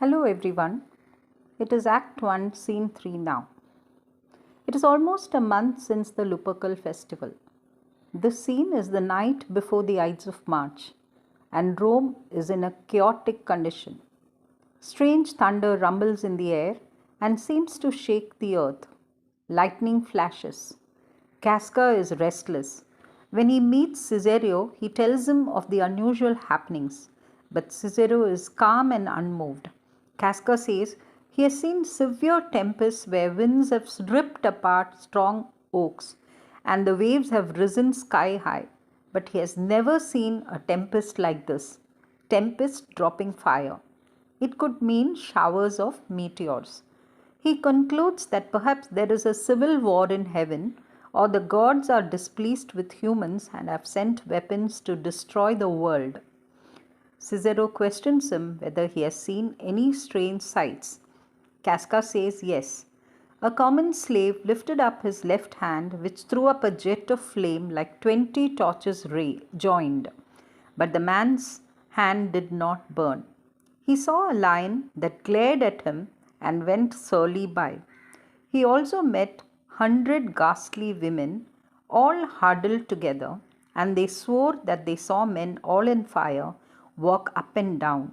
Hello everyone. It is Act 1, Scene 3 now. It is almost a month since the Lupercal festival. This scene is the night before the Ides of March, and Rome is in a chaotic condition. Strange thunder rumbles in the air and seems to shake the earth. Lightning flashes. Casca is restless. When he meets Cicero, he tells him of the unusual happenings, but Cicero is calm and unmoved. Casca says he has seen severe tempests where winds have ripped apart strong oaks and the waves have risen sky high, but he has never seen a tempest like this. Tempest dropping fire. It could mean showers of meteors. He concludes that perhaps there is a civil war in heaven, or the gods are displeased with humans and have sent weapons to destroy the world. Cicero questions him whether he has seen any strange sights. Casca says yes. A common slave lifted up his left hand, which threw up a jet of flame like 20 torches joined, but the man's hand did not burn. He saw a lion that glared at him and went surly by. He also met 100 ghastly women, all huddled together, and they swore that they saw men all in fire walk up and down.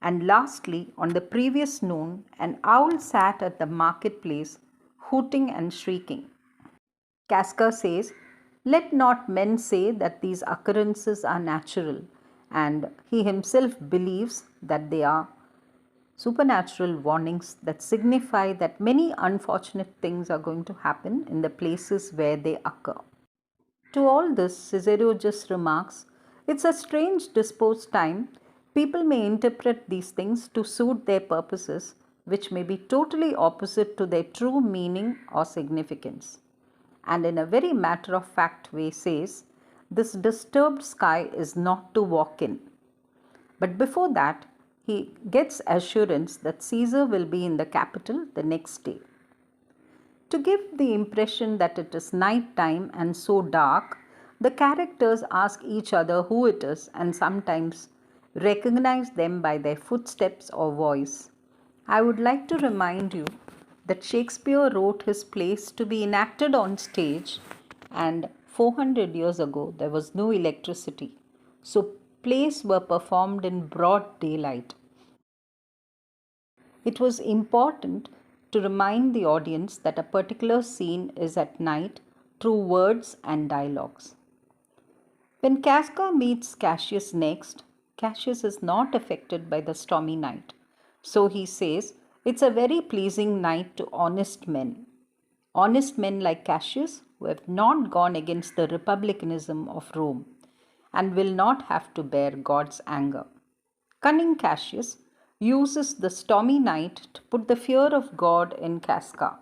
And lastly, on the previous noon, an owl sat at the marketplace, hooting and shrieking. Casca says, "Let not men say that these occurrences are natural," and he himself believes that they are supernatural warnings that signify that many unfortunate things are going to happen in the places where they occur. To all this, Cicero just remarks, "It's a strange disposed time. People may interpret these things to suit their purposes, which may be totally opposite to their true meaning or significance." And in a very matter of fact way says, this disturbed sky is not to walk in. But before that, he gets assurance that Caesar will be in the capital the next day. To give the impression that it is night time and so dark, the characters ask each other who it is and sometimes recognize them by their footsteps or voice. I would like to remind you that Shakespeare wrote his plays to be enacted on stage, and 400 years ago there was no electricity, so plays were performed in broad daylight. It was important to remind the audience that a particular scene is at night through words and dialogues. When Casca meets Cassius next, Cassius is not affected by the stormy night. So he says, "It's a very pleasing night to honest men." Honest men like Cassius, who have not gone against the republicanism of Rome and will not have to bear God's anger. Cunning Cassius uses the stormy night to put the fear of God in Casca,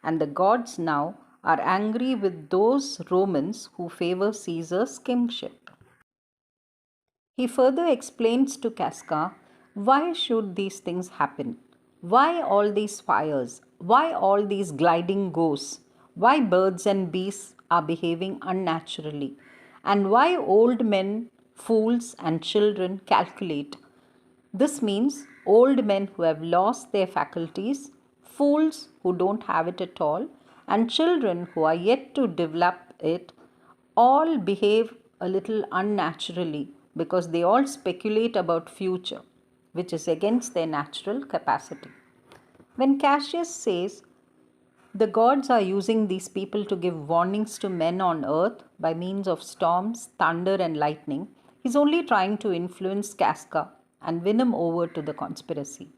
and the gods now are angry with those Romans who favor Caesar's kingship. He further explains to Casca why should these things happen? Why all these fires? Why all these gliding ghosts? Why birds and beasts are behaving unnaturally? And why old men, fools, and children calculate? This means old men who have lost their faculties, fools who don't have it at all, and children who are yet to develop it all behave a little unnaturally because they all speculate about future, which is against their natural capacity. When Cassius says the gods are using these people to give warnings to men on earth by means of storms, thunder, and lightning, he's only trying to influence Casca and win him over to the conspiracy.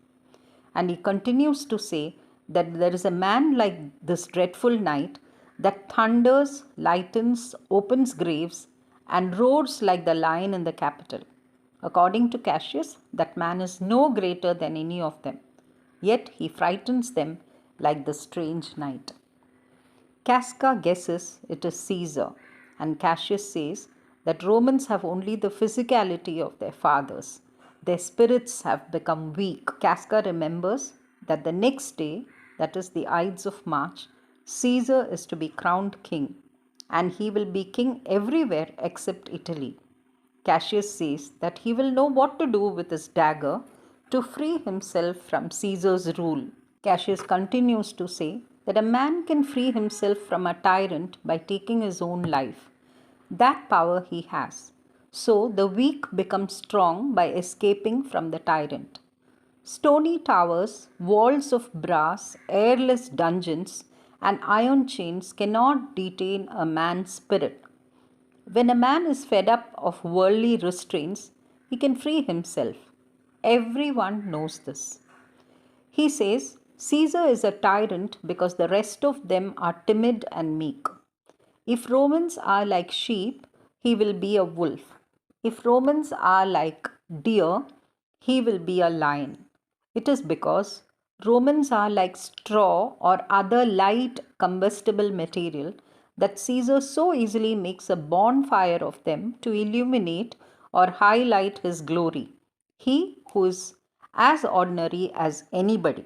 And he continues to say that there is a man like this dreadful night that thunders, lightens, opens graves, and roars like the lion in the Capitol. According to Cassius, that man is no greater than any of them, yet he frightens them like the strange night. Casca guesses it is Caesar, and Cassius says that Romans have only the physicality of their fathers. Their spirits have become weak. Casca remembers that the next day, that is the Ides of March, Caesar is to be crowned king, and he will be king everywhere except Italy. Cassius says that he will know what to do with his dagger to free himself from Caesar's rule. Cassius continues to say that a man can free himself from a tyrant by taking his own life. That power he has. So the weak become strong by escaping from the tyrant. Stony towers, walls of brass, airless dungeons, and iron chains cannot detain a man's spirit. When a man is fed up of worldly restraints, he can free himself. Everyone knows this. He says, Caesar is a tyrant because the rest of them are timid and meek. If Romans are like sheep, he will be a wolf. If Romans are like deer, he will be a lion. It is because Romans are like straw or other light combustible material that Caesar so easily makes a bonfire of them to illuminate or highlight his glory. He who is as ordinary as anybody.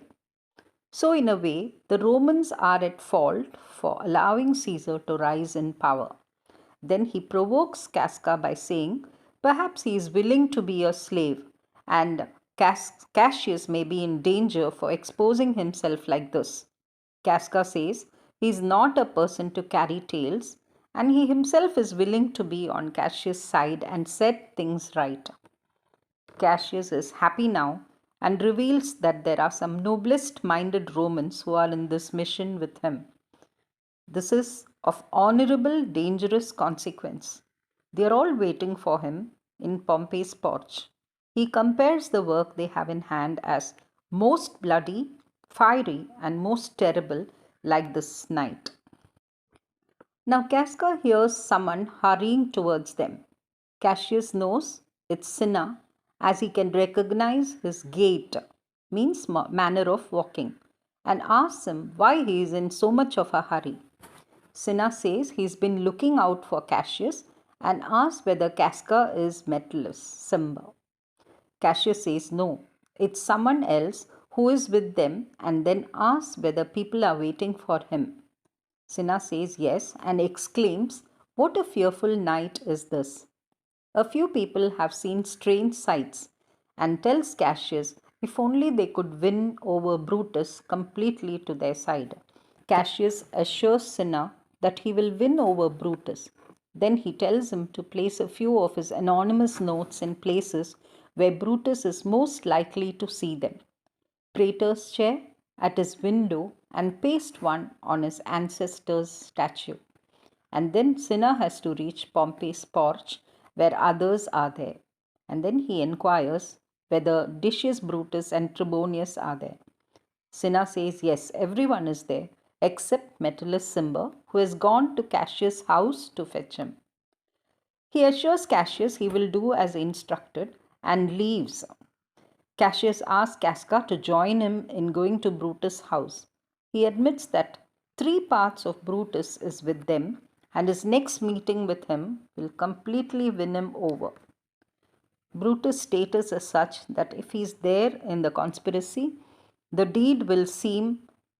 So, in a way, the Romans are at fault for allowing Caesar to rise in power. Then he provokes Casca by saying, perhaps he is willing to be a slave, and Cassius may be in danger for exposing himself like this. Casca says he is not a person to carry tales, and he himself is willing to be on Cassius' side and set things right. Cassius is happy now and reveals that there are some noblest minded Romans who are in this mission with him. This is of honorable, dangerous consequence. They are all waiting for him in Pompey's porch. He compares the work they have in hand as most bloody, fiery, and most terrible, like this night. Now Casca hears someone hurrying towards them. Cassius knows it's Cinna, as he can recognize his gait, means manner of walking, and asks him why he is in so much of a hurry. Cinna says he's been looking out for Cassius and asks whether Casca is Metellus, Simba. Cassius says no, it's someone else who is with them, and then asks whether people are waiting for him. Cinna says yes and exclaims, what a fearful night is this! A few people have seen strange sights, and tells Cassius if only they could win over Brutus completely to their side. Cassius assures Cinna that he will win over Brutus. Then he tells him to place a few of his anonymous notes in places where Brutus is most likely to see them. Praetor's chair, at his window, and paste one on his ancestor's statue. And then Cinna has to reach Pompey's porch where others are there. And then he inquires whether Decius Brutus and Trebonius are there. Cinna says yes, everyone is there except Metellus Cimber, who has gone to Cassius' house to fetch him. He assures Cassius he will do as instructed and leaves. Cassius asks Casca to join him in going to Brutus' house. He admits that 3 parts of Brutus is with them, and his next meeting with him will completely win him over. Brutus' status is such that if he is there in the conspiracy, the deed will seem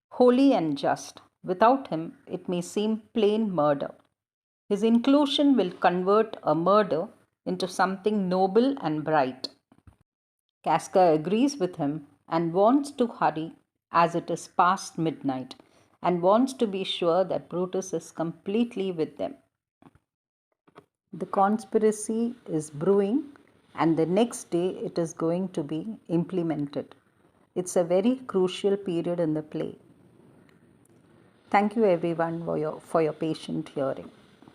holy and just. Without him, it may seem plain murder. His inclusion will convert a murder into something noble and bright. Casca agrees with him and wants to hurry as it is past midnight, and wants to be sure that Brutus is completely with them. The conspiracy is brewing, and the next day it is going to be implemented. It's a very crucial period in the play. Thank you everyone for your patient hearing.